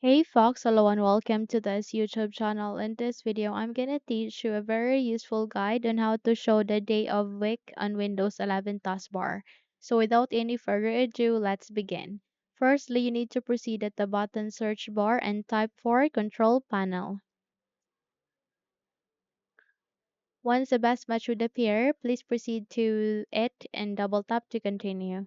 Hey Fox, hello and welcome to this YouTube channel. In this video, I'm gonna teach you a very useful guide on how to show the day of week on Windows 11 taskbar. So without any further ado, let's begin. Firstly, you need to proceed at the button search bar and type for Control Panel. Once the best match would appear, please proceed to it and double tap to continue.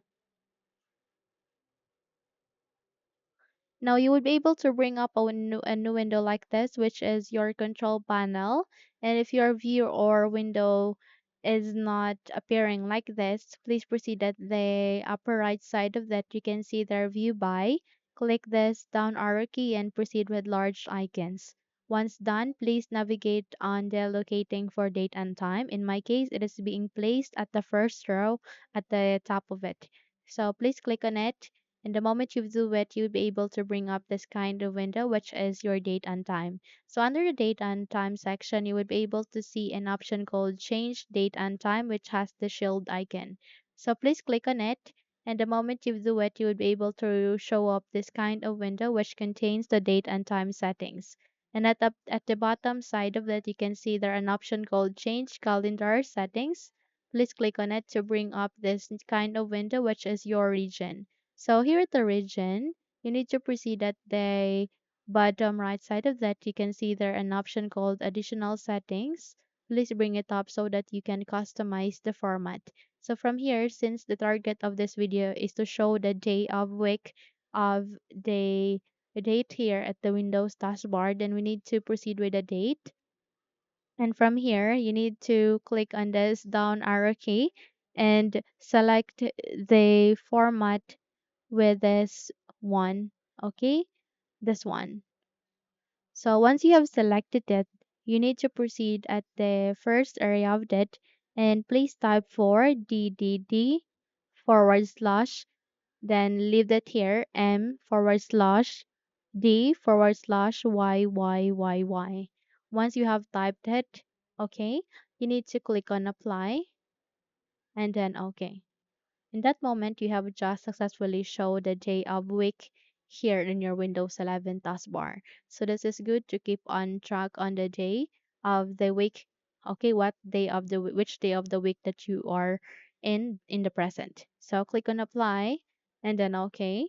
Now you would be able to bring up a new window like this, which is your control panel. And if your view or window is not appearing like this, please proceed at the upper right side of that. You can see their view by. Click this down arrow key and proceed with large icons. Once done, please navigate on the locating for date and time. In my case, it is being placed at the first row at the top of it. So please click on it, and the moment you do it, you'll be able to bring up this kind of window, which is your date and time. So under the date and time section, you would be able to see an option called change date and time, which has the shield icon. So please click on it. And the moment you do it, you would be able to show up this kind of window, which contains the date and time settings. And at the bottom side of that, you can see there an option called change calendar settings. Please click on it to bring up this kind of window, which is your region. So here at the region, you need to proceed at the bottom right side of that. You can see there an option called additional settings. Please bring it up so that you can customize the format. So from here, since the target of this video is to show the day of week of the date here at the Windows taskbar, then we need to proceed with the date. And from here, you need to click on this down arrow key and select the format with this one. Okay, this one. So once you have selected it, you need to proceed at the first area of it and please type for DDD forward slash, then leave that here, M forward slash D forward slash YYYY. Once you have typed it, okay, you need to click on apply and then okay. In that moment, you have just successfully showed the day of week here in your Windows 11 taskbar. So this is good to keep on track on the day of the week. Okay, which day of the week that you are in the present. So click on apply and then okay,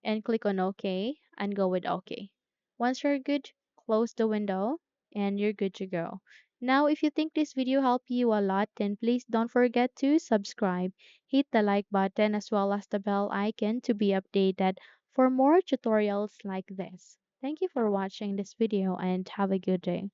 and click on OK and go with OK. Once you're good, close the window and you're good to go. Now, if you think this video helped you a lot, then please don't forget to subscribe, hit the like button as well as the bell icon to be updated for more tutorials like this. Thank you for watching this video and have a good day.